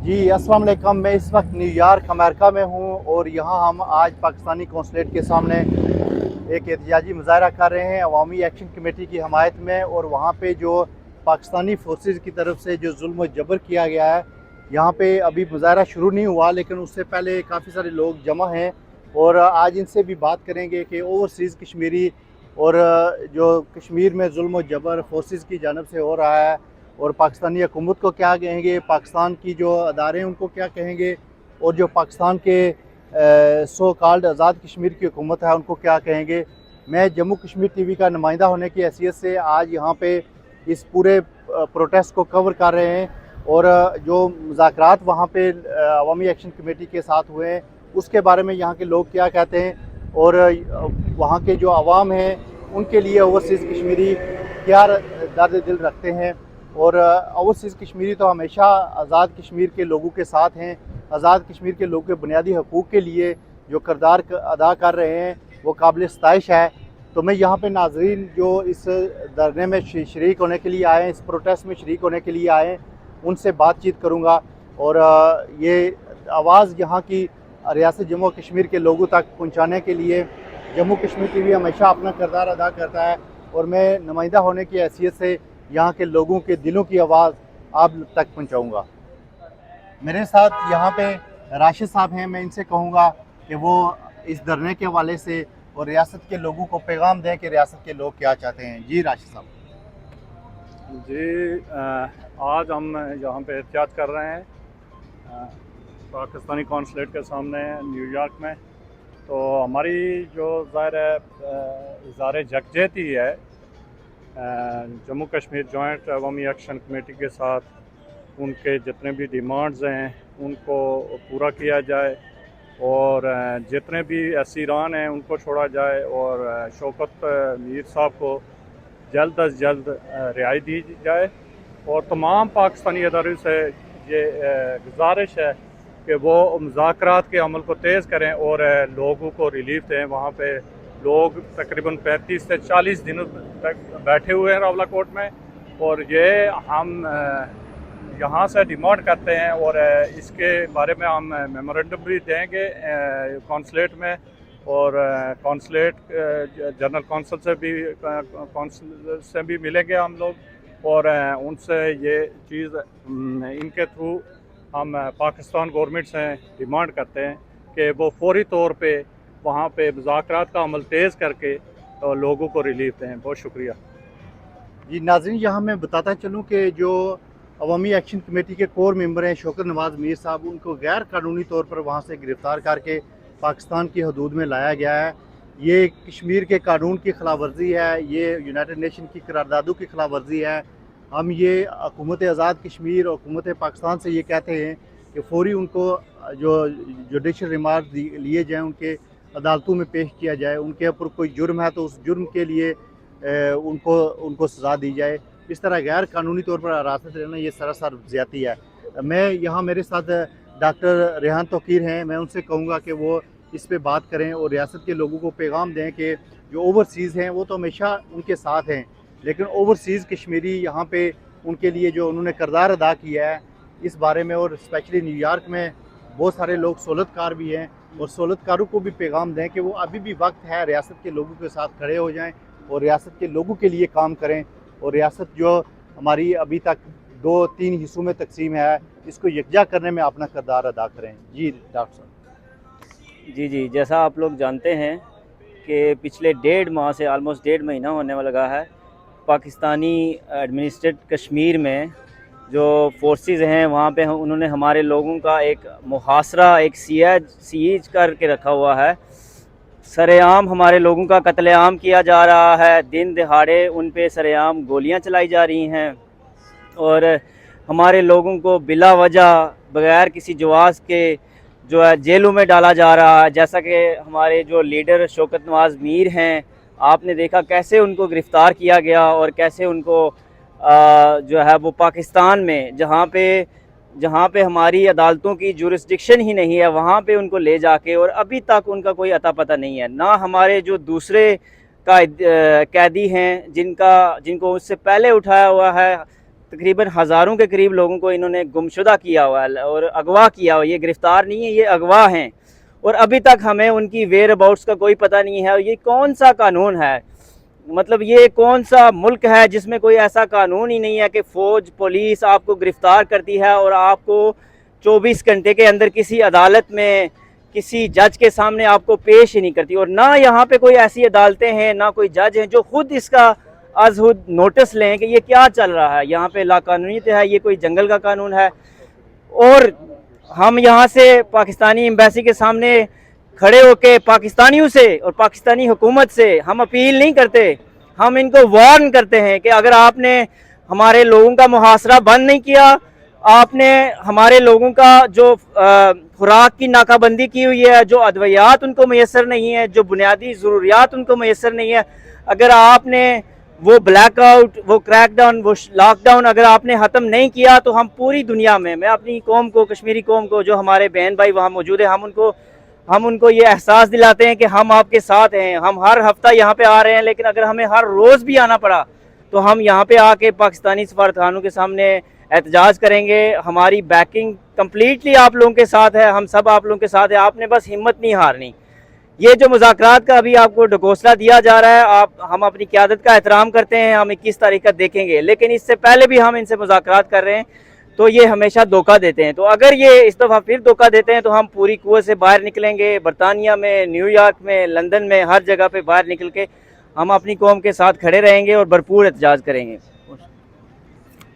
जी अस्सलाम वालेकुम। मैं इस वक्त न्यूयॉर्क अमेरिका में हूँ और यहाँ हम आज पाकिस्तानी कौंसलेट के सामने एक एहतजाजी मुजाहरा कर रहे हैं अवामी एक्शन कमेटी की हमायत में। और वहाँ पे जो पाकिस्तानी फोर्सेस की तरफ से जो जुल्म व जबर किया गया है, यहाँ पे अभी मुजाहरा शुरू नहीं हुआ लेकिन उससे पहले काफ़ी सारे लोग जमा हैं और आज इनसे भी बात करेंगे कि ओवरसीज़ कश्मीरी और जो कश्मीर में जुल्म व जबर फोर्सेस की जानब से हो रहा है और पाकिस्तानी हुकूमत को क्या कहेंगे, पाकिस्तान की जो अदारे हैं उनको क्या कहेंगे, और जो पाकिस्तान के सो कॉल्ड आज़ाद कश्मीर की हुकूमत है उनको क्या कहेंगे। मैं जम्मू कश्मीर टीवी का नुमाइंदा होने की हैसियत से आज यहाँ पे इस पूरे प्रोटेस्ट को कवर कर रहे हैं और जो मुज़ाकरात वहाँ पे अवामी एक्शन कमेटी के साथ हुए हैं उसके बारे में यहाँ के लोग क्या कहते हैं और वहाँ के जो आवाम हैं उनके लिए ओवरसीज़ कश्मीरी क्या दर्द दिल रखते हैं। और ओवरसीज़ कश्मीरी तो हमेशा आज़ाद कश्मीर के लोगों के साथ हैं, आज़ाद कश्मीर के लोगों के बुनियादी हकूक़ के लिए जो किरदार अदा कर रहे हैं वो काबिल सताइश है। तो मैं यहाँ पे नाज़रीन जो इस धरने में शरीक होने के लिए आए हैं, इस प्रोटेस्ट में शरीक होने के लिए आए हैं, उनसे बातचीत करूँगा और ये आवाज़ यहाँ की रियासत जम्मू कश्मीर के लोगों तक पहुँचाने के लिए जम्मू कश्मीर टीवी हमेशा अपना किरदार अदा करता है और मैं नुमाइंदा होने की हैसियत से यहाँ के लोगों के दिलों की आवाज़ आप तक पहुँचाऊँगा। मेरे साथ यहाँ पे राशिद साहब हैं, मैं इनसे कहूँगा कि वो इस धरने के हवाले से और रियासत के लोगों को पैगाम दें कि रियासत के लोग क्या चाहते हैं। जी राशिद साहब। जी आज हम यहाँ पे एहतियात कर रहे हैं पाकिस्तानी कौंसलेट के सामने न्यूयॉर्क में। तो हमारी जो ज़ाहिर है इज़हार यकजहती है जम्मू कश्मीर जॉइंट अवामी एक्शन कमेटी के साथ, उनके जितने भी डिमांड्स हैं उनको पूरा किया जाए और जितने भी असीरान हैं उनको छोड़ा जाए और शौकत मीर साहब को जल्द अज जल्द रिहाई दी जाए। और तमाम पाकिस्तानी अदारों से ये गुजारिश है कि वो मुज़ाकरात के अमल को तेज़ करें और लोगों को रिलीफ दें। वहाँ पे लोग तकरीबन 35 से 40 दिनों तक बैठे हुए हैं रावला कोर्ट में और ये हम यहाँ से डिमांड करते हैं और इसके बारे में हम मेमोरेंडम भी देंगे कौंसलेट में और कौंसलेट जनरल कौंसल से भी मिलेंगे हम लोग और उनसे ये चीज़ इनके थ्रू हम पाकिस्तान गवर्नमेंट से डिमांड करते हैं कि वो फौरी तौर पे वहाँ पे मुज़ाकरात का अमल तेज़ करके और लोगों को रिलीफ दें। बहुत शुक्रिया। जी नाज़रीन, यहाँ मैं बताता चलूँ कि जो अवामी एक्शन कमेटी के कोर मेंबर हैं शौकत नवाज़ मीर साहब, उनको गैर कानूनी तौर पर वहाँ से गिरफ़्तार करके पाकिस्तान की हदूद में लाया गया है। ये कश्मीर के कानून की खिलाफ वर्जी है, ये यूनाइटेड नेशन की करारदादों की खिलाफ वर्जी है। हम ये हुकूमत आज़ाद कश्मीर और हुकूमत पाकिस्तान से ये कहते हैं कि फौरी उनको जो जुडिशल रिमांड लिए जाएँ, उनके अदालतों में पेश किया जाए, उनके ऊपर कोई जुर्म है तो उस जुर्म के लिए उनको सज़ा दी जाए। इस तरह गैर कानूनी तौर पर हिरासत लेना ये सरासर ज़्यादती है। मैं यहाँ मेरे साथ डॉक्टर रेहान तौकीर हैं, मैं उनसे कहूँगा कि वो इस पे बात करें और रियासत के लोगों को पैगाम दें कि जो ओवरसीज़ हैं वो तो हमेशा उनके साथ हैं लेकिन ओवरसीज़ कश्मीरी यहाँ पे उनके लिए जो उन्होंने किरदार अदा किया है इस बारे में, और स्पेशली न्यूयॉर्क में बहुत सारे लोग सहूलतकार भी हैं और सहूलतकारों को भी पैगाम दें कि वो अभी भी वक्त है रियासत के लोगों के साथ खड़े हो जाएं और रियासत के लोगों के लिए काम करें और रियासत जो हमारी अभी तक 2-3 हिस्सों में तकसीम है इसको यकजा करने में अपना किरदार अदा करें। जी डॉक्टर साहब। जी, जैसा आप लोग जानते हैं कि पिछले 1.5 माह से ऑलमोस्ट 1.5 महीना होने वाला लगा है पाकिस्तानी एडमिनिस्ट्रेट कश्मीर में जो फोर्सेस हैं वहाँ पे उन्होंने हमारे लोगों का एक मुहासरा, एक सीज करके रखा हुआ है। सरेआम हमारे लोगों का कत्लेआम किया जा रहा है, दिन दहाड़े उन पे सरेआम गोलियां चलाई जा रही हैं और हमारे लोगों को बिला वजह बगैर किसी जवाज़ के जो है जेलों में डाला जा रहा है। जैसा कि हमारे जो लीडर शौकत नवाज़ मीर हैं, आपने देखा कैसे उनको गिरफ़्तार किया गया और कैसे उनको जो है वो पाकिस्तान में जहाँ पे हमारी अदालतों की जुरिस्डिक्शन ही नहीं है वहाँ पे उनको ले जाके, और अभी तक उनका कोई अता पता नहीं है। ना हमारे जो दूसरे कैदी हैं जिनको उससे पहले उठाया हुआ है तकरीबन हज़ारों के करीब लोगों को इन्होंने गुमशुदा किया हुआ है और अगवा किया हुआ है। ये गिरफ़्तार नहीं है, ये अगवा हैं, और अभी तक हमें उनकी वेयर अबाउट्स का कोई पता नहीं है। और ये कौन सा कानून है, मतलब ये कौन सा मुल्क है जिसमें कोई ऐसा कानून ही नहीं है कि फ़ौज पुलिस आपको गिरफ़्तार करती है और आपको 24 घंटे के अंदर किसी अदालत में किसी जज के सामने आपको पेश ही नहीं करती। और ना यहाँ पे कोई ऐसी अदालतें हैं, ना कोई जज हैं जो खुद इसका अज़हुद नोटिस लें कि ये क्या चल रहा है, यहाँ पे लाकानूनीत है, ये कोई जंगल का कानून है। और हम यहाँ से पाकिस्तानी एम्बेसी के सामने खड़े होके पाकिस्तानियों से और पाकिस्तानी हुकूमत से हम अपील नहीं करते, हम इनको वार्न करते हैं कि अगर आपने हमारे लोगों का मुहासरा बंद नहीं किया, आपने हमारे लोगों का जो खुराक की नाकाबंदी की हुई है, जो अद्वियात उनको मैसर नहीं है, जो बुनियादी ज़रूरियात उनको मैसर नहीं है, अगर आपने वो ब्लैकआउट, वो क्रैकडाउन, वो लॉकडाउन अगर आपने ख़त्म नहीं किया, तो हम पूरी दुनिया में, मैं अपनी कौम को, कश्मीरी कौम को, जो हमारे बहन भाई वहाँ मौजूद है, हम उनको ये एहसास दिलाते हैं कि हम आपके साथ हैं। हम हर हफ्ता यहाँ पे आ रहे हैं, लेकिन अगर हमें हर रोज़ भी आना पड़ा तो हम यहाँ पे आके पाकिस्तानी सफारतखानों के सामने एहतजाज करेंगे। हमारी बैकिंग कम्प्लीटली आप लोगों के साथ है, हम सब आप लोगों के साथ है, आपने बस हिम्मत नहीं हारनी। ये जो मुज़ाकरात का अभी आपको ढकोसला दिया जा रहा है, हम अपनी क़यादत का एहतराम करते हैं, हम 21 तारीख का देखेंगे, लेकिन इससे पहले भी हम इनसे मुज़ाकरात कर रहे हैं, तो ये हमेशा धोखा देते हैं। तो अगर ये इस दफ़ा फिर धोखा देते हैं तो हम पूरी कुव्वत से बाहर निकलेंगे। बरतानिया में, न्यूयॉर्क में, लंदन में, हर जगह पे बाहर निकल के हम अपनी कौम के साथ खड़े रहेंगे और भरपूर एहतजाज करेंगे।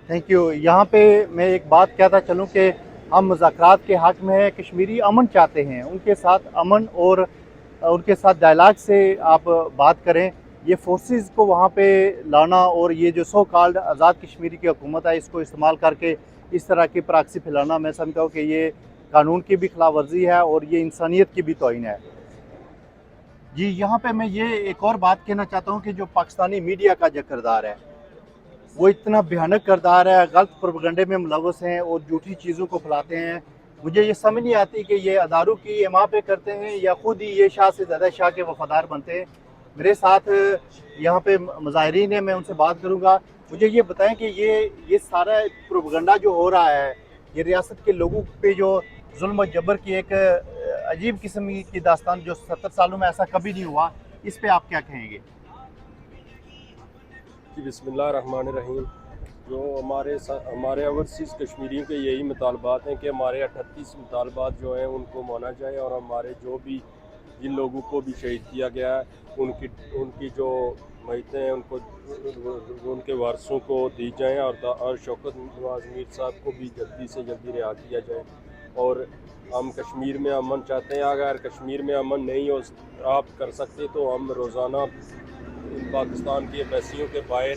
Thank you. यहाँ पे मैं एक बात कहता चलूँ कि हम मुज़ाकरात के हक़ में हैं, कश्मीरी अमन चाहते हैं, उनके साथ अमन और उनके साथ डायलाग से आप बात करें। ये फोर्सेस को वहाँ पे लाना और ये जो सो कॉल्ड आज़ाद कश्मीरी की हुकूमत है, इसको इस्तेमाल करके इस तरह की प्रॉक्सी फैलाना, मैं समझता हूँ कि ये कानून की भी खिलाफ वर्जी है और ये इंसानियत की भी तौहीन है। जी, यहाँ पे मैं ये एक और बात कहना चाहता हूँ कि जो पाकिस्तानी मीडिया का जो किरदार है वो इतना भयानक किरदार है, गलत प्रोपेगेंडे में मुलव्वस हैं और झूठी चीज़ों को फैलाते हैं। मुझे ये समझ नहीं आती कि ये अदारों की एमा पे करते हैं या खुद ही ये शाह से ज़्यादा शाह के वफादार बनते हैं। मेरे साथ यहाँ पे मुजाहिरीन हैं, मैं उनसे बात करूँगा। मुझे ये बताएं कि ये सारा प्रोपेगेंडा जो हो रहा है, ये रियासत के लोगों पे जो जुल्म और जबर की एक अजीब किस्म की दास्तान जो 70 सालों में ऐसा कभी नहीं हुआ, इस पे आप क्या कहेंगे? जी, बिस्मिल्लाहिर्रहमानिर्रहीम। जो हमारे ओवरसीज़ कश्मीरियों के यही मुतालबात हैं कि हमारे 38 मुतालबात जो हैं उनको माना जाए और हमारे जो भी जिन लोगों को भी शहीद किया गया है उनकी जो मैयतें हैं उनको उनके वारसों को दी जाएँ और शौकत नवाज़ मीर साहब को भी जल्दी से जल्दी रिहा किया जाए। और हम कश्मीर में अमन चाहते हैं। अगर कश्मीर में अमन नहीं हो आप कर सकते तो हम रोज़ाना पाकिस्तान की एम्बेसियों के बाहर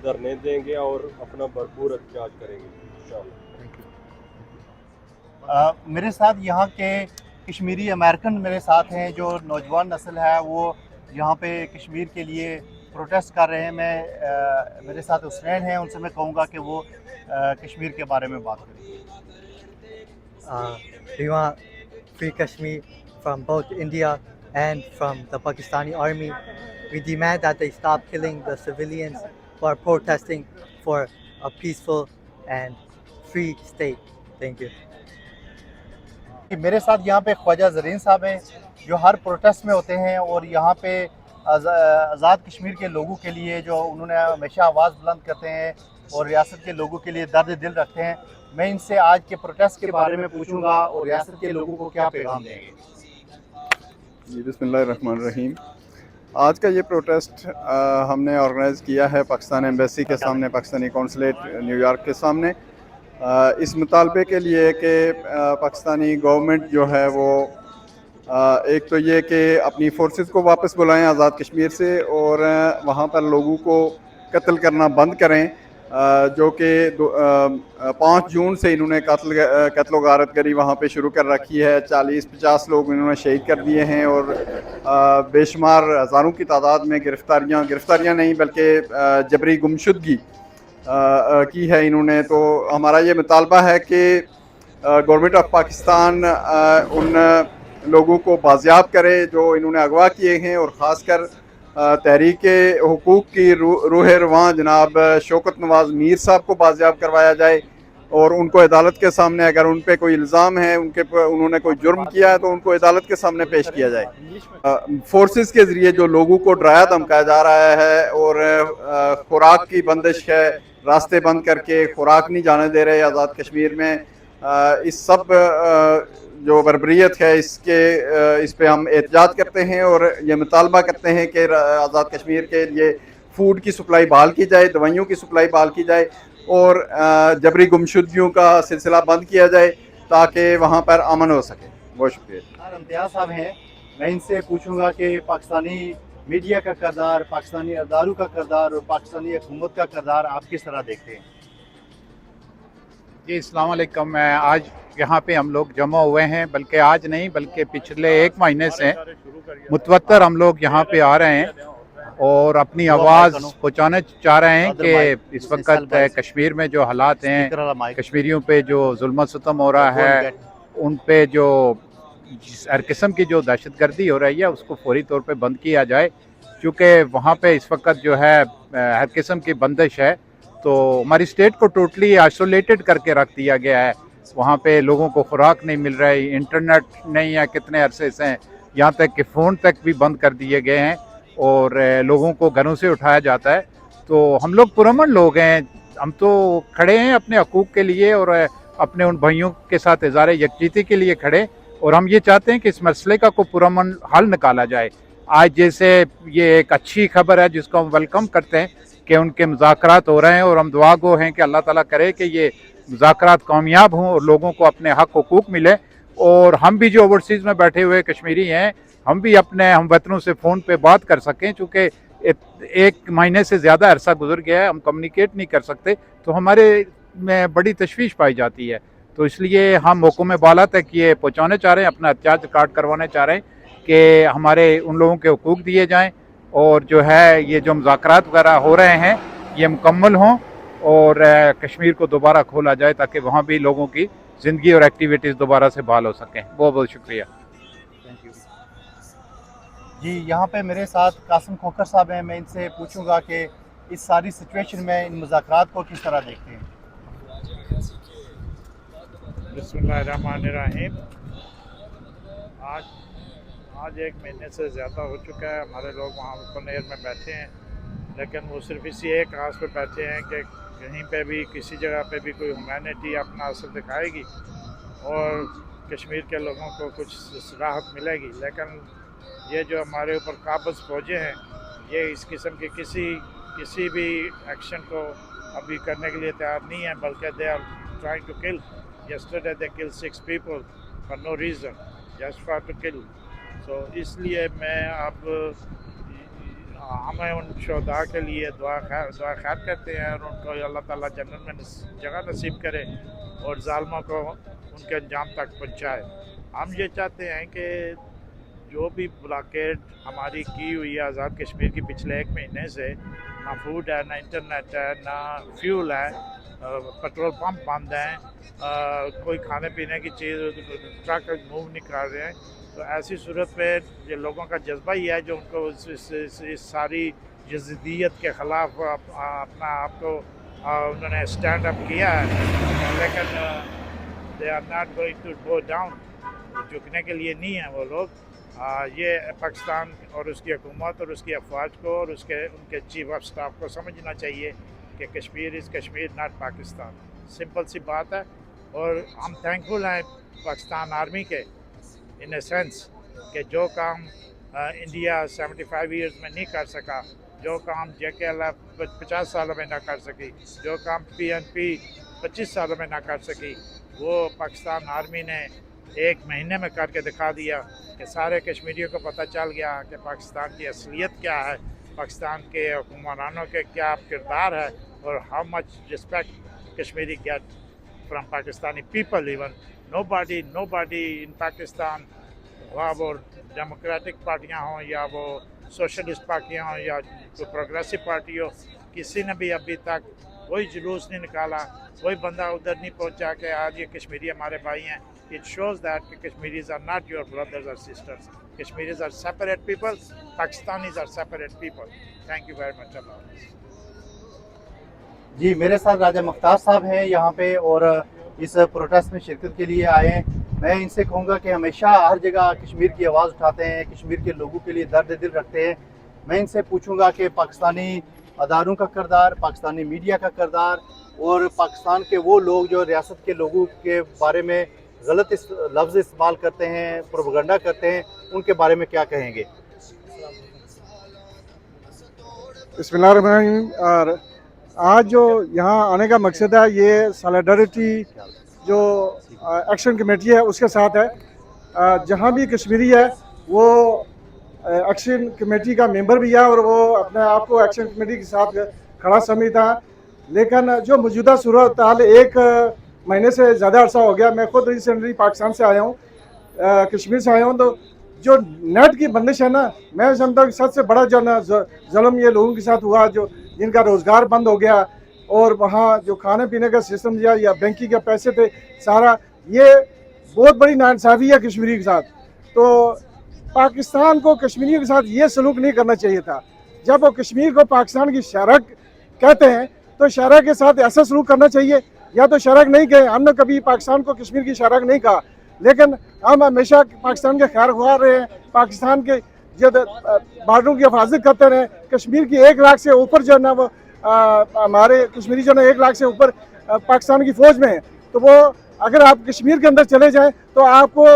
धरने देंगे और अपना भरपूर एहतजाज करेंगे इंशाअल्लाह। मेरे साथ यहाँ के कश्मीरी अमेरिकन मेरे साथ हैं, जो नौजवान नस्ल है वो यहाँ पे कश्मीर के लिए प्रोटेस्ट कर रहे हैं। मेरे साथ हुसैन हैं, उनसे मैं कहूँगा कि वो कश्मीर के बारे में बात करें। We want free Kashmir from both India and from the Pakistani army. We demand that they stop killing the civilians who are protesting for a peaceful and free state. Thank you. मेरे साथ यहाँ पे ख्वाजा ज़रीन साहब हैं, जो हर protest में होते हैं और यहाँ पे आज़ाद कश्मीर के लोगों के लिए जो उन्होंने हमेशा आवाज़ बुलंद करते हैं और रियासत के लोगों के लिए दर्द दिल रखते हैं। मैं इनसे आज के प्रोटेस्ट के बारे में पूछूंगा और रियासत के लोगों को क्या पैगाम देंगे। जी, बिस्मिल्लाहिर्रहमानिर्रहीम। आज का ये प्रोटेस्ट हमने ऑर्गेनाइज़ किया है पाकिस्तान एम्बेसी के सामने, पाकिस्तानी कौंसलेट न्यूयॉर्क के सामने, इस मुतालबे के लिए कि पाकिस्तानी गवर्नमेंट जो है वो एक तो ये कि अपनी फोर्सेस को वापस बुलाएं आज़ाद कश्मीर से और वहाँ पर लोगों को कत्ल करना बंद करें, जो कि 5 जून से इन्होंने कत्ल गारत गरी वहाँ पे शुरू कर रखी है। 40-50 लोग इन्होंने शहीद कर दिए हैं और बेशुमार हज़ारों की तादाद में गिरफ्तारियाँ नहीं बल्कि जबरी गुमशुदगी की है इन्होंने। तो हमारा ये मुतालबा है कि गवर्नमेंट ऑफ पाकिस्तान उन लोगों को बाजियाब करे जो इन्होंने अगवा किए हैं और ख़ासकर तहरीक हुकूक की रूह रवां जनाब शौकत नवाज मीर साहब को बाजियाब करवाया जाए और उनको अदालत के सामने, अगर उन पे कोई इल्ज़ाम है, उन्होंने कोई जुर्म किया है तो उनको अदालत के सामने पेश किया जाए। फोर्सेस के ज़रिए जो लोगों को डराया धमकाया जा रहा है और खुराक की बंदिश है, रास्ते बंद करके खुराक नहीं जाने दे रहे आज़ाद कश्मीर में, इस सब जो बर्बरियत है इस पे हम एहतजाज करते हैं और ये मुतालबा करते हैं कि आज़ाद कश्मीर के लिए फूड की सप्लाई बहाल की जाए, दवाइयों की सप्लाई बहाल की जाए और जबरी गुमशुदगियों का सिलसिला बंद किया जाए ताकि वहाँ पर अमन हो सके। बहुत शुक्रिया। इम्तियाज़ साहब हैं, मैं इनसे पूछूंगा कि पाकिस्तानी मीडिया का किरदार, पाकिस्तानी अदारों का किरदार और पाकिस्तानी हुकूमत का किरदार आप किस तरह देखते हैं? जी अस्सलाम वालेकुम। आज यहाँ पे हम लोग जमा हुए हैं, बल्कि आज नहीं बल्कि पिछले 1 महीने से मुतवत्तर हम लोग यहाँ पे आ रहे हैं और अपनी आवाज़ पहुँचाना चाह रहे हैं कि इस वक्त कश्मीर में जो हालात हैं, कश्मीरियों पे जो जुल्म सितम हो रहा है, उन पे जो हर किस्म की जो दहशतगर्दी हो रही है उसको फौरी तौर पे बंद किया जाए, क्योंकि वहाँ पे इस वक्त जो है हर किस्म की बंदिश है। तो हमारी स्टेट को टोटली आइसोलेटेड करके रख दिया गया है। वहाँ पे लोगों को खुराक नहीं मिल रही, इंटरनेट नहीं है कितने अरसे से, यहाँ तक कि फ़ोन तक भी बंद कर दिए गए हैं और लोगों को घरों से उठाया जाता है। तो हम लोग पुरअमन लोग हैं, हम तो खड़े हैं अपने हकूक़ के लिए और अपने उन भाइयों के साथ इज़हार यकजहती के लिए खड़े, और हम ये चाहते हैं कि इस मसले का कोई पुरअमन हल निकाला जाए। आज जैसे ये एक अच्छी खबर है जिसको हम वेलकम करते हैं कि उनके मुज़ाकरात हो रहे हैं और हम दुआ गो हैं कि अल्लाह ताला करे कि ये मुज़ाकरात कामयाब हों और लोगों को अपने हक़ हुकूक मिले, और हम भी जो ओवरसीज़ में बैठे हुए कश्मीरी हैं हम भी अपने हमवतनों से फ़ोन पे बात कर सकें, चूँकि 1 महीने से ज़्यादा अरसा गुजर गया है, हम कम्युनिकेट नहीं कर सकते, तो हमारे में बड़ी तशवीश पाई जाती है। तो इसलिए हम हुक्म बाला तक ये पहुँचाने चाह रहे हैं, अपना एहतजाज कार्ड करवाने चाह रहे हैं कि हमारे उन लोगों के हुकूक दिए जाएँ और जो है ये जो मुज़ाकरात वगैरह हो रहे हैं ये मुकम्मल हों और कश्मीर को दोबारा खोला जाए ताकि वहाँ भी लोगों की ज़िंदगी और एक्टिविटीज़ दोबारा से बहाल हो सकें। बहुत बहुत शुक्रिया। थैंक यू जी। यहाँ पे मेरे साथ कासिम खोखर साहब हैं, मैं इनसे पूछूंगा कि इस सारी सिचुएशन में इन मुज़ाकरात को किस तरह देखते हैं? बिस्मिल्लाहिर्रहमानिर्रहीम। आज 1 महीने से ज़्यादा हो चुका है, हमारे लोग वहाँ कनेर में बैठे हैं, लेकिन वो सिर्फ इसी एक आस पे बैठे हैं कि कहीं पे भी किसी जगह पे भी कोई ह्यूमैनिटी अपना असर दिखाएगी और कश्मीर के लोगों को कुछ राहत मिलेगी। लेकिन ये जो हमारे ऊपर काबज़ फौजें हैं ये इस किस्म की किसी भी एक्शन को अभी करने के लिए तैयार नहीं है, बल्कि they are trying to kill. Yesterday they kill 6 people for no reason, just for to kill. तो इसलिए मैं अब हमें उन शहदा के लिए दुआ खैर करते हैं और उनको अल्लाह ताला जन्नत में जगह नसीब करे और ज़ालिमों को उनके अंजाम तक पहुँचाए। हम ये चाहते हैं कि जो भी ब्लॉकेड हमारी की हुई है आज़ाद कश्मीर की पिछले 1 महीने से, ना फूड है, ना इंटरनेट है, ना फ्यूल है, पेट्रोल पंप बंद हैं, कोई खाने पीने की चीज़ ट्रक मूव नहीं कर रहे हैं, तो ऐसी सूरत में ये लोगों का जज्बा ही है जो उनको इस सारी जदीदियत के ख़िलाफ़ अपना आप को उन्होंने स्टैंड अप किया है, लेकिन they are not going to go down, झुकने के लिए नहीं है वो लोग। ये पाकिस्तान और उसकी हुकूमत और उसकी अफवाज को और उनके चीफ ऑफ स्टाफ को समझना चाहिए कि Kashmir is Kashmir not Pakistan. Simple सी बात है, और हम थैंकफुल हैं पाकिस्तान आर्मी के इन ए सेंस कि जो काम इंडिया 75 ईयर्स में नहीं कर सका, जो काम JKLF 50 सालों में ना कर सकी, जो काम PNP 25 सालों में ना कर सकी, वो पाकिस्तान आर्मी ने 1 महीने में करके दिखा दिया कि सारे कश्मीरियों को पता चल गया कि पाकिस्तान की असलियत क्या है, पाकिस्तान के हुक्मरानों के क्या किरदार है और how much respect Kashmiri get from Pakistani people. Even nobody in Pakistan, वहाँ वो डेमोक्रेटिक पार्टियाँ हों या वो सोशलिस्ट पार्टियाँ हों या कोई प्रोग्रेसिव पार्टी हो, किसी ने भी अभी तक कोई जुलूस नहीं निकाला, कोई बंदा उधर नहीं पहुंचा कि आज ये कश्मीरी हमारे भाई हैं। It shows that Kashmiris are not your brothers or sisters. Kashmiris are separate people, Pakistanis are separate people. Thank you very much. Allah Hafiz. जी, मेरे साथ राजा मुख्तार साहब हैं यहाँ पे और इस प्रोटेस्ट में शिरकत के लिए आए हैं। मैं इनसे कहूँगा कि हमेशा हर जगह कश्मीर की आवाज़ उठाते हैं, कश्मीर के लोगों के लिए दर्द दिल रखते हैं। मैं इनसे पूछूंगा कि पाकिस्तानी अदारों का किरदार, पाकिस्तानी मीडिया का किरदार और पाकिस्तान के वो लोग जो रियासत के लोगों के बारे में गलत लफ्ज़ इस्तेमाल करते हैं, प्रोपेगेंडा करते हैं, उनके बारे में क्या कहेंगे? बिस्मिल्लाहिर्रहमानिर्रहीम। और आज जो यहाँ आने का मकसद है, ये सॉलिडरिटी जो एक्शन कमेटी है उसके साथ है। जहाँ भी कश्मीरी है वो एक्शन कमेटी का मेंबर भी है और वो अपने आप को एक्शन कमेटी के साथ खड़ा समझता है। लेकिन जो मौजूदा सूरत हाल, 1 महीने से ज़्यादा अर्सा हो गया, मैं खुद रिसेंटली पाकिस्तान से आया हूँ, कश्मीर से आया हूँ, तो जो नेट की बंदिश है ना, मैं समझता हूँ कि सबसे बड़ा जो ना जुल्म ये लोगों के साथ हुआ जो जिनका रोज़गार बंद हो गया और वहाँ जो खाने पीने का सिस्टम दिया या बैंकिंग के पैसे थे सारा, ये बहुत बड़ी नाइंसाफ़ी है कश्मीरी के साथ। तो पाकिस्तान को कश्मीरियों के साथ ये सलूक नहीं करना चाहिए था। जब वो कश्मीर को पाकिस्तान की शरक कहते हैं तो शरक के साथ ऐसा सलूक करना चाहिए। या तो शरक नहीं कहे, हमने कभी पाकिस्तान को कश्मीर की शरक नहीं कहा, लेकिन हम हमेशा पाकिस्तान के खैर ख्वाह रहे हैं, पाकिस्तान के जो बार्डरों की हिफाजत करते रहे। कश्मीर की 1 लाख से ऊपर जो है ना वो हमारे कश्मीरी जो है 1 लाख से ऊपर पाकिस्तान की फ़ौज में है। तो वो अगर आप कश्मीर के अंदर चले जाएं तो आपको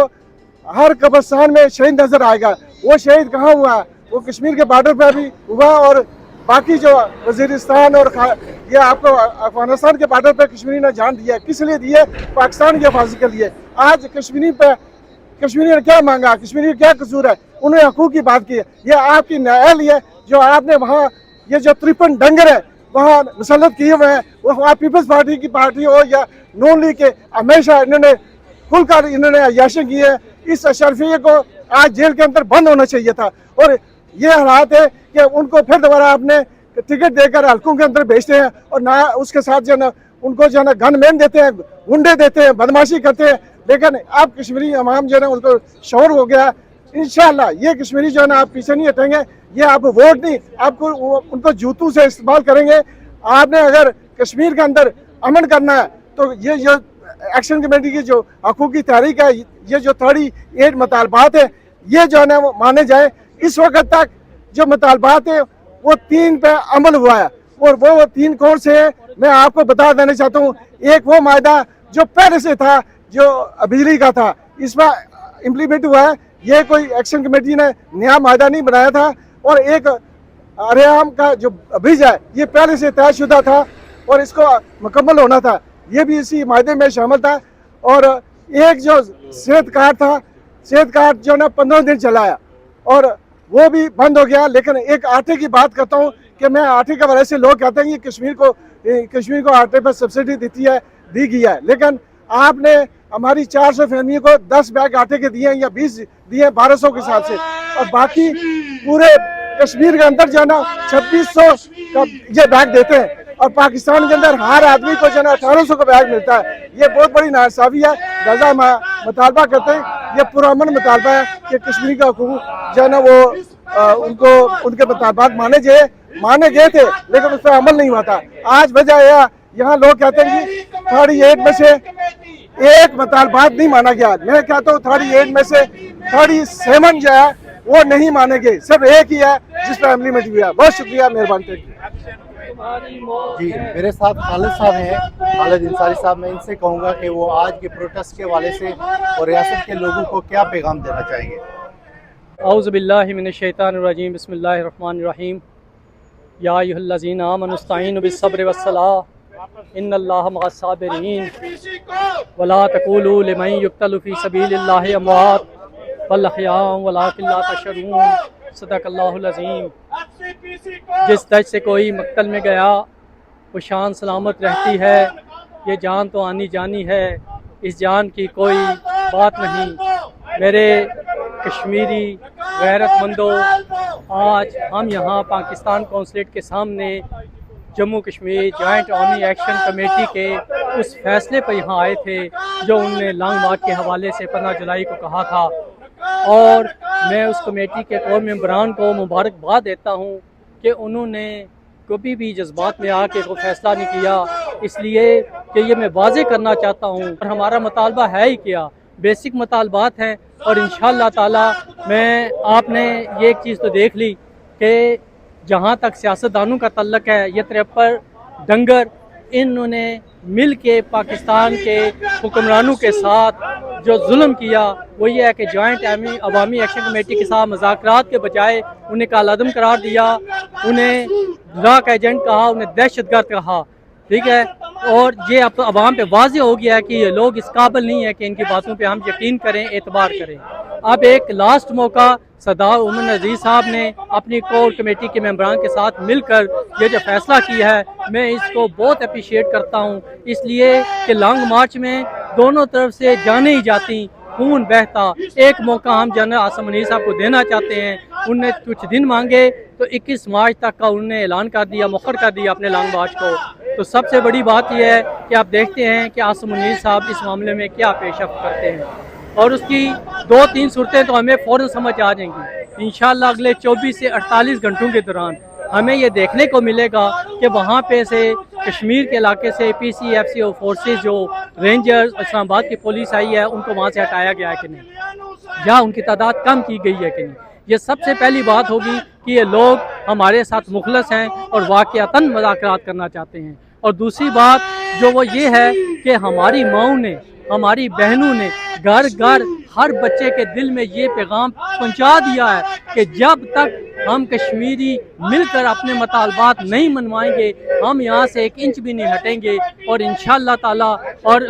हर कब्रिस्तान में शहीद नज़र आएगा। वो शहीद कहाँ हुआ? वो कश्मीर के बॉर्डर पर भी हुआ और बाकी जो वज़ीरिस्तान और ये आपको अफगानिस्तान के बॉर्डर पर कश्मीरी ने जान दिया। किस लिए दिए? पाकिस्तान की हिफाजत के लिए। आज कश्मीरी ने क्या मांगा? कश्मीरी क्या कसूर है? उन्होंने हकूक़ की बात की है। ये आपकी नाअहली है जो आपने वहाँ ये जो 53 डंगर है वहाँ मुसल्लत किए हुए हैं, वो वहाँ पीपल्स पार्टी की पार्टी हो या नून लीग के, हमेशा इन्होंने खुलकर इन्होंने अय्याशी की है। इस अशरफिये को आज जेल के अंदर बंद होना चाहिए था। और ये हालात है कि उनको फिर दोबारा आपने टिकट देकर हल्कों के अंदर भेजते हैं और ना उसके साथ जो है उनको जो है ना गन मैन देते हैं, गुंडे देते हैं, बदमाशी करते हैं। लेकिन अब कश्मीरी अवाम जो है ना उनको शौर हो गया। इंशाअल्लाह ये कश्मीरी जो है ना आप पीछे नहीं हटेंगे। ये आप वोट नहीं, आपको उनको जूतों से इस्तेमाल करेंगे। आपने अगर कश्मीर के अंदर अमन करना है तो ये जो एक्शन कमेटी की जो हकूक़ी तहरीक है, ये जो 38 मुतालबात है, ये जो है ना वो माने जाए। इस वक्त तक जो मुतालबात है वो 3 पे अमल हुआ है और वो 3 कौन से हैं मैं आपको बता देना चाहता हूँ। एक वो मायदा जो पहले से था, जो बिजली का था, इस पर इम्प्लीमेंट हुआ है। ये कोई एक्शन कमेटी ने नया मायदा नहीं बनाया था। और एक अरियाम का जो ब्रिज है ये पहले से तयशुदा था और इसको मुकम्मल होना था, ये भी इसी मायदे में शामिल था। और एक जो सेहत कार्ड था, सेहत कार्ड जो ना 15 दिन चला है और वो भी बंद हो गया। लेकिन एक आटे की बात करता हूँ कि मैं आटे के वजह से लोग कहते हैं कि कश्मीर को आटे पर सब्सिडी दी गई है, लेकिन आपने हमारी 400 फैमिली को 10 बैग आटे के दिए या 20 दिए 1200 के हिसाब से, और बाकी पूरे कश्मीर के अंदर जो है ना 2600 का ये बैग देते हैं और पाकिस्तान के अंदर हर आदमी को जो है ना 1800 का बैग मिलता है। ये बहुत बड़ी नाइंसाफ़ी है। लिहाजा मुतालबा करते हैं, ये पुरअमन मुतालबा है कि कश्मीरी का हुकूक जो है ना वो उनको उनके मुतालबात माने गए थे लेकिन उस पर अमल नहीं हुआ था। आज वजह यहाँ लोग कहते हैं कि 38 में से एक मुतालबात नहीं माना गया। मैं कहता हूँ 38 में से 37 जो है वो नहीं माने गए, सिर्फ एक ही है जिस पर इम्प्लीमेंट हुआ। बहुत शुक्रिया, मेहरबानी। जी, मेरे साथ खालिद साहब हैं, खालिद इंसारी साहब। मैं इनसे कहूँगा कि वो आज के प्रोटेस्ट के हवाले से और रियासत के लोगों को क्या पैगाम देना चाहेंगे। औज़ु बिल्लाहि मिनश शैतानिर रजीम, बिस्मिल्लाहिर रहमानिर रहीम। या अय्युहल्लज़ीना आमनु इस्तईनु बिस्सब्रि वस्सलाह इन्नल्लाहा मअस साबिरीन वला तक़ूलू लिमन युक़्तलु फ़ी सबीलिल्लाहि अमवात बल अहयाउन वलाकिन ला तशऊरून। सदक़ल्लाहुल अज़ीम। जिस दज से कोई मक्तल में गया वो शान सलामत रहती है। ये जान तो आनी जानी है, इस जान की कोई बात नहीं। मेरे कश्मीरी गैरतमंदों, आज हम यहाँ पाकिस्तान कौंसलेट के सामने Jammu Kashmir joint army action committee के उस फैसले पर यहाँ आए थे जो उन्होंने लॉन्ग मार्च के हवाले से 15 जुलाई को कहा था, और मैं उस कमेटी के कोर मेंबरान को मुबारकबाद देता हूँ कि उन्होंने कभी भी जज्बात में आके कोई फैसला नहीं किया, इसलिए कि ये मैं वाज़ेह करना चाहता हूँ। और हमारा मुतालबा है ही क्या, बेसिक मुतालबात हैं, और इंशाअल्लाह ताला आपने ये एक चीज़ तो देख ली कि जहाँ तक सियासतदानों का तल्लक है, ये 53 डंगर इन्होंने मिल के पाकिस्तान के हुक्मरानों के साथ जो जुल्म किया वो ये है कि जॉइंट अवामी एक्शन कमेटी के साथ मुज़ाकरात के बजाय उन्हें कालादम करार दिया, उन्हें ब्लैक एजेंट कहा, उन्हें दहशतगर्द कहा, ठीक है। और ये अब तो अवाम पे वाज़ेह हो गया है कि ये लोग इस काबिल नहीं है कि इनकी बातों पे हम यकीन करें, एतबार करें। अब एक लास्ट मौका सरदार उमर नज़ीर साहब ने अपनी कोर कमेटी के मेंबरान के साथ मिलकर ये जो फैसला किया है, मैं इसको बहुत अप्रिशिएट करता हूँ, इसलिए कि लॉन्ग मार्च में दोनों तरफ से जाने ही जाती, खून बहता। एक मौका हम जनरल आसिम मुनीर साहब को देना चाहते हैं। उनने कुछ दिन मांगे तो 21 मार्च तक का उन्होंने ऐलान कर दिया, मुखर कर दिया अपने लॉन्ग मार्च को। तो सबसे बड़ी बात यह है कि आप देखते हैं कि आसिम मुनीर साहब इस मामले में क्या पेशरफ्त करते हैं, और उसकी 2-3 सूरतें तो हमें फ़ौरन समझ आ जाएंगी। इंशाअल्लाह अगले 24 से 48 घंटों के दौरान हमें ये देखने को मिलेगा कि वहाँ पे से कश्मीर के इलाके से PCFC और फोर्सेस जो रेंजर्स इस्लामाबाद की पुलिस आई है उनको वहाँ से हटाया गया है कि नहीं, या उनकी तादाद कम की गई है कि नहीं। ये सबसे पहली बात होगी कि ये लोग हमारे साथ मुखलस हैं और वाक़यातन मुज़ाकरात करना चाहते हैं। और दूसरी बात जो वो ये है कि हमारी माँओं ने, हमारी बहनों ने घर घर हर बच्चे के दिल में ये पैगाम पहुंचा दिया है कि जब तक हम कश्मीरी मिलकर अपने मुतालबात नहीं मनवाएंगे, हम यहाँ से 1 इंच भी नहीं हटेंगे। और इंशाअल्लाह ताला और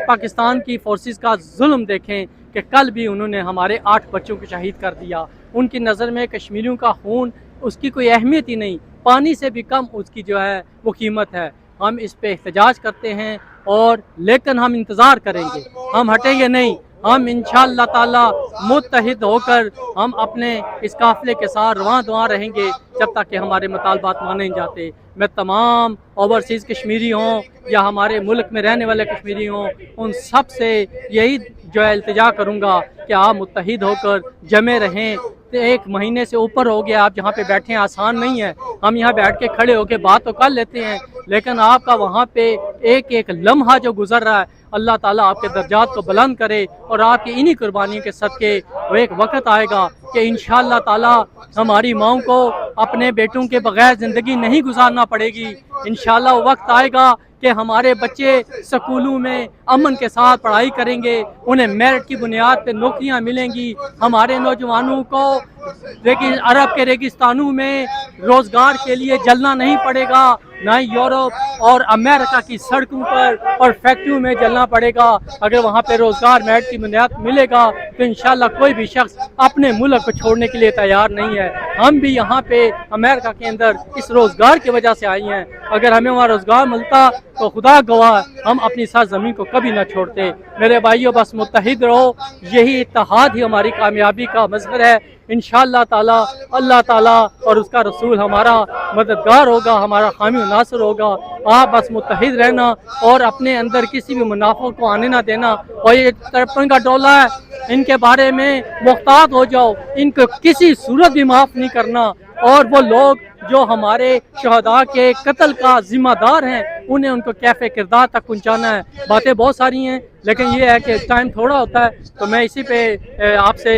पाकिस्तान की फोर्सेस का जुल्म देखें कि कल भी उन्होंने हमारे 8 बच्चों को शहीद कर दिया। उनकी नज़र में कश्मीरियों का खून उसकी कोई अहमियत ही नहीं, पानी से भी कम उसकी जो है वो कीमत है। हम इस पे एहतजाज करते हैं, और लेकिन हम इंतज़ार करेंगे, हम हटेंगे नहीं। हम इंशाअल्लाह ताला मुत्तहिद होकर हम अपने इस काफ़िले के साथ रवां दुआ रहेंगे जब तक कि हमारे मुतालबात माने नहीं जाते। मैं तमाम ओवरसीज़ कश्मीरी हों या हमारे मुल्क में रहने वाले कश्मीरी हों, उन सब से यही जो है इल्तिजा करूँगा कि आप मुत्तहिद होकर जमे रहें। तो 1 महीने से ऊपर हो गया, आप जहाँ पे बैठे हैं आसान नहीं है। हम यहाँ बैठ के खड़े होकर बात तो कर लेते हैं, लेकिन आपका वहाँ पे एक एक लम्हा जो गुजर रहा है, अल्लाह ताला आपके दर्जात को बुलंद करे। और आपकी इन्हीं कुर्बानियों के सदके वो एक वक्त आएगा कि इंशाअल्लाह ताला हमारी माँओं को अपने बेटों के बगैर ज़िंदगी नहीं गुजारना पड़ेगी। इंशाअल्लाह वो वक्त आएगा कि हमारे बच्चे स्कूलों में अमन के साथ पढ़ाई करेंगे, उन्हें मेरिट की बुनियाद पर नौकरियां मिलेंगी। हमारे नौजवानों को अरब के रेगिस्तानों में रोज़गार के लिए जलना नहीं पड़ेगा, ना ही यूरोप और अमेरिका की सड़कों पर और फैक्ट्रियों में जलना पड़ेगा। अगर वहाँ पे रोज़गार मेरिट की बुनियाद मिलेगा तो इंशाअल्लाह कोई भी शख्स अपने मुल्क को छोड़ने के लिए तैयार नहीं है। हम भी यहाँ पे अमेरिका के अंदर इस रोज़गार की वजह से आई हैं। अगर हमें वहाँ रोज़गार मिलता तो खुदा गवाह हम अपनी सरज़मीं को कभी ना छोड़ते। मेरे भाइयों, बस मुत्तहिद रहो, यही इत्तेहाद ही हमारी कामयाबी का मज़हर है। इंशाअल्लाह ताला अल्लाह ताला और उसका रसूल हमारा मददगार होगा, हमारा हामी नासर होगा। आप बस मुत्तहिद रहना और अपने अंदर किसी भी मुनाफे को आने ना देना। और ये 53 का डोला है, इनके बारे में मुख्तात हो जाओ, इनको किसी सूरत भी माफ़ नहीं करना। और वो लोग जो हमारे शहदा के कत्ल का जिम्मेदार हैं, उन्हें उनको कैफ़े किरदार तक पहुँचाना है। बातें बहुत सारी हैं, लेकिन ये है कि टाइम थोड़ा होता है, तो मैं इसी पे आपसे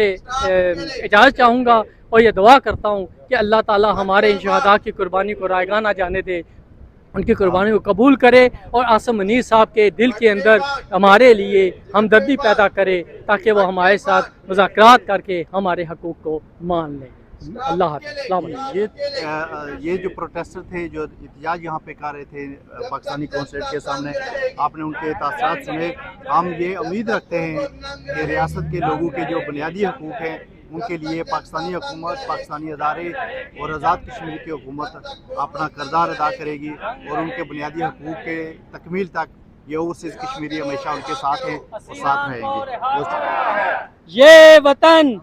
इजाज़त चाहूँगा और ये दुआ करता हूँ कि अल्लाह ताला हमारे इन शहदा की कुर्बानी को रायगा ना जाने दे, उनकी कुर्बानी को कबूल करे और आसिम मुनीर साहब के दिल के अंदर हमारे लिए हमदर्दी पैदा करे, ताकि वो हमारे साथ मुज़ाकरात करके हमारे हकूक़ को मान लें। अल्लाह हाफ़िज़। ये जो प्रोटेस्टर थे जो एहतजाज यहाँ पे कर रहे थे पाकिस्तानी कौंसलेट के सामने, आपने उनके तासरात सुने। हम ये उम्मीद रखते हैं कि रियासत के लोगों के जो बुनियादी हकूक़ हैं उनके लिए पाकिस्तानी हुकूमत, पाकिस्तानी अदारे और आज़ाद कश्मीर की हुकूमत अपना किरदार अदा करेगी और उनके बुनियादी हकूक़ के तकमील तक ये ओवरसीज़ कश्मीरी हमेशा उनके साथ हैं और साथ रहेंगे। ये वतन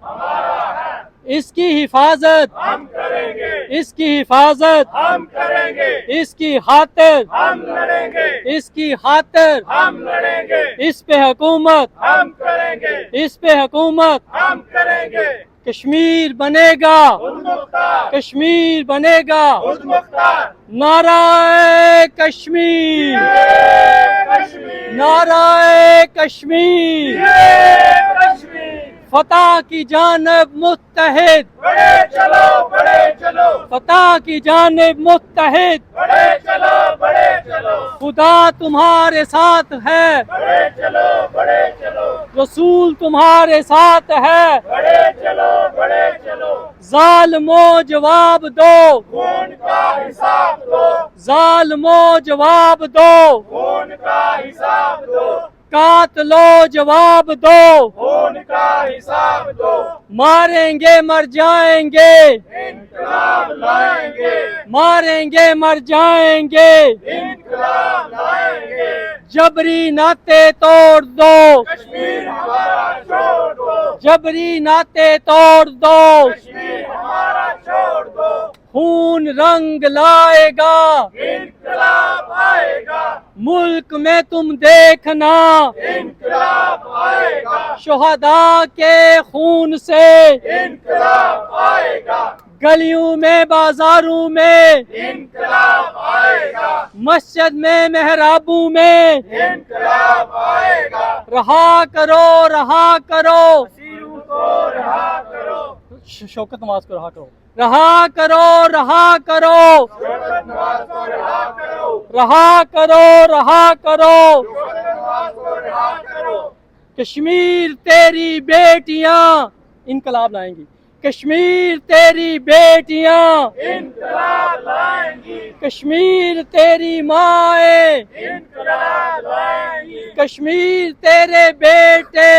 اس کی حفاظت ہم کریں گے، اس کی حفاظت ہم کریں گے، اس کی خاطر ہم لڑیں گے، اس کی خاطر ہم لڑیں گے، اس پہ حکومت ہم کریں گے، اس پہ حکومت ہم کریں گے۔ کشمیر بنے گا، خود مختار، کشمیر بنے گا، خود مختار، نعرہ کشمیر، کشمیر، نعرہ کشمیر، کشمیر، فتح کی جانب متحد، بڑے چلو، بڑے چلو، فتح کی جانب متحد، بڑے چلو، بڑے چلو، خدا تمہارے ساتھ ہے، بڑے چلو، بڑے چلو، رسول تمہارے ساتھ ہے، بڑے چلو، بڑے چلو، ظالمو جواب دو، خون کا حساب دو، ظالمو جواب دو، خون کا حساب دو، قاتلو جواب دو، خون کا حساب دو، ماریں گے مر جائیں گے، انقلاب لائیں گے، ماریں گے مر جائیں گے، انقلاب لائیں گے، جبری ناطے توڑ دو، کشمیر ہمارا چھوڑ دو، جبری ناطے توڑ دو، کشمیر ہمارا چھوڑ دو، خون رنگ لائے گا، انقلاب آئے گا، ملک میں تم دیکھنا، انقلاب آئے گا، شہداء کے خون سے، انقلاب آئے گا، گلیوں میں بازاروں میں، انقلاب آئے گا، مسجد میں محرابوں میں، انقلاب آئے گا، رہا کرو رہا کرو، سیروں کو رہا کرو، شوکت نواز کو رہا کرو، رہا کرو رہا کرو، شوکت نواز کو رہا کرو، رہا کرو رہا کرو، شوکت نواز کو رہا کرو، کشمیر تیری بیٹیاں انقلاب لائیں گی، کشمیر تیری بیٹیاں، انقلاب لائیں گی، کشمیر تیری مائیں، انقلاب لائیں گی، کشمیر تیرے بیٹے،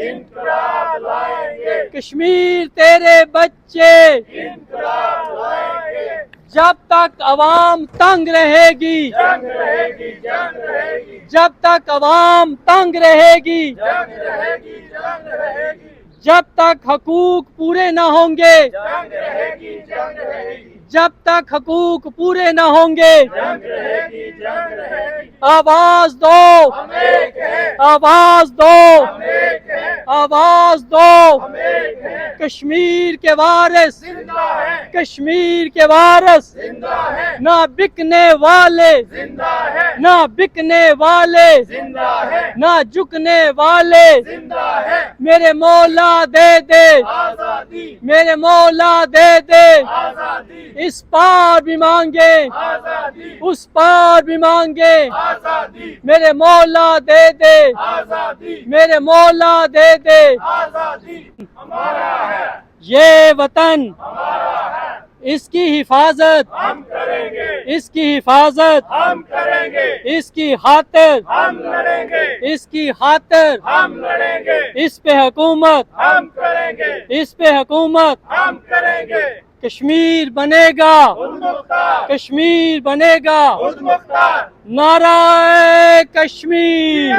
انقلاب لائیں گے، کشمیر تیرے بچے، انقلاب لائیں گے، جب تک عوام تنگ رہے گی، جنگ رہے گی، جنگ رہے گی، جب تک عوام تنگ رہے گی، جنگ رہے گی، جنگ رہے گی، جب تک حقوق پورے نہ ہوں گے، جنگ رہے گی، جنگ رہے گی، جب تک حقوق پورے نہ ہوں گے، جنگ رہے گی، جنگ رہے گی، آواز دو، ہم ایک ہیں، آواز دو، ہم ایک ہیں، آواز دو، ہم ایک ہیں، کشمیر کے وارث، زندہ ہے، کشمیر کے وارث، زندہ ہے، نہ بکنے والے، زندہ ہے، نہ بکنے والے، زندہ ہے، نہ جھکنے والے، زندہ ہے، میرے مولا دے دے، آزادی، میرے مولا دے دے، آزادی، اس پار بھی مانگے، آزادی، اس پار بھی مانگے، آزادی، میرے مولا دے دے، آزادی، میرے مولا دے دے، آزادی ہمارا ہے، یہ وطن، ہمارا ہے، اس کی حفاظت، ہم کریں گے، اس کی حفاظت، ہم کریں گے، اس کی خاطر، ہم لڑیں گے، اس کی خاطر، ہم لڑیں گے، اس پہ حکومت، ہم کریں گے، اس پہ حکومت، ہم کریں گے، کشمیر بنے گا، خود مختار، کشمیر بنے گا، خود مختار، نعرہ کشمیر،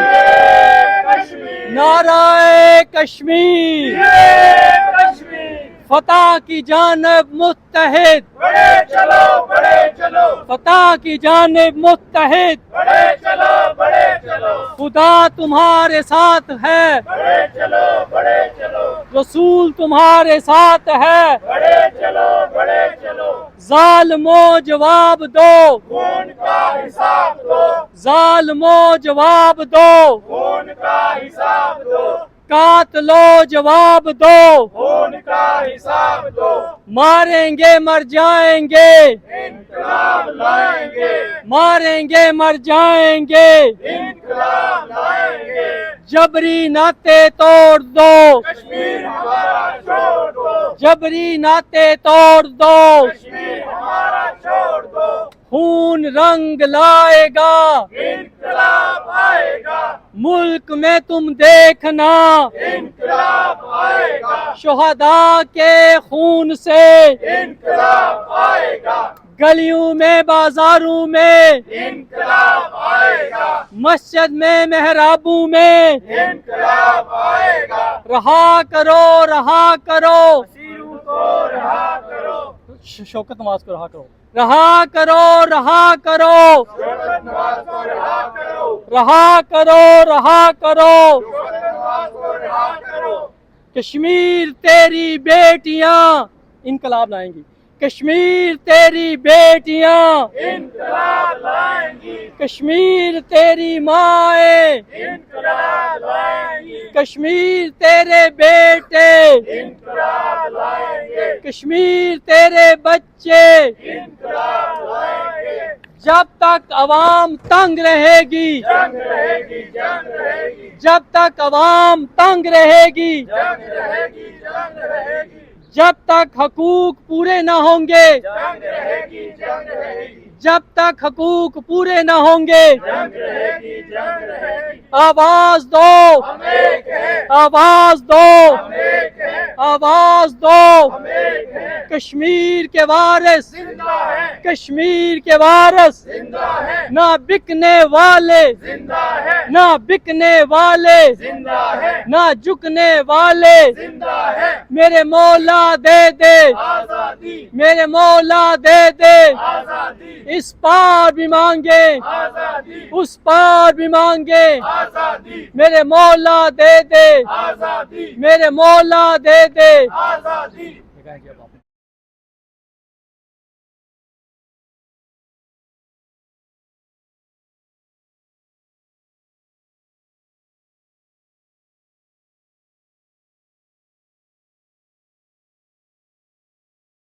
کشمیر، نعرہ کشمیر، کشمیر، فتح کی جانب متحد، بڑے چلو، بڑے چلو، فتح کی جانب متحد، بڑے چلو، بڑے چلو، خدا تمہارے ساتھ ہے، بڑے چلو، بڑے چلو، رسول تمہارے ساتھ ہے، بڑے چلو، بڑے چلو، ظالمو جواب دو، خون کا حساب دو، ظالمو جواب دو، خون کا حساب دو، قاتلو جواب دو، خون کا حساب دو، ماریں گے مر جائیں گے، انقلاب لائیں گے، ماریں گے مر جائیں گے، انقلاب لائیں گے، جبری ناطے توڑ دو، کشمیر ہمارا چھوڑ دو، جبری ناطے توڑ دو، کشمیر ہمارا چھوڑ دو، خون رنگ لائے گا، انقلاب آئے گا، ملک میں تم دیکھنا، انقلاب آئے گا، شہداء کے خون سے، انقلاب آئے گا، گلیوں میں بازاروں میں، انقلاب آئے گا، مسجد میں محرابوں میں، انقلاب آئے گا، رہا کرو رہا کرو، سیروں کو शौकत नवाज को रहा करो, रहा करो, रहा करो, रहा करो, रहा करो। कश्मीर तेरी बेटियां इनकलाब लाएंगी, कश्मीर तेरी बेटियां इनकलाब लाएंगी, कश्मीर तेरी माएँ इनकलाब लाएंगी, कश्मीर तेरे बेटे इनकलाब लाएंगे, कश्मीर तेरे बच्चे इनकलाब लाएंगे। जब तक अवाम तंग रहेगी, जंग रहेगी, जंग रहेगी, जब तक अवाम तंग रहेगी, जंग रहेगी, जंग रहेगी, जब तक हकूक पूरे न होंगे, जंग रहेगी, जंग रहेगी, जब तक हकूक पूरे न होंगे, जंग रहेगी, जंग रहेगी। आवाज दो, हम एक हैं, आवाज दो, हम एक हैं, आवाज दो, हम एक हैं। कश्मीर के वारिस जिंदा है, कश्मीर के वारिस जिंदा है, ना बिकने वाले जिंदा है, ना बिकने वाले जिंदा है, ना झुकने वाले जिंदा है। मेरे मौला दे दे आजादी, मेरे मौला दे दे आजादी, इस पार भी मांगे आजादी, उस पार भी मांगे आजादी। मेरे मौला दे दे आजादी, मेरे मौला दे दे आजादी।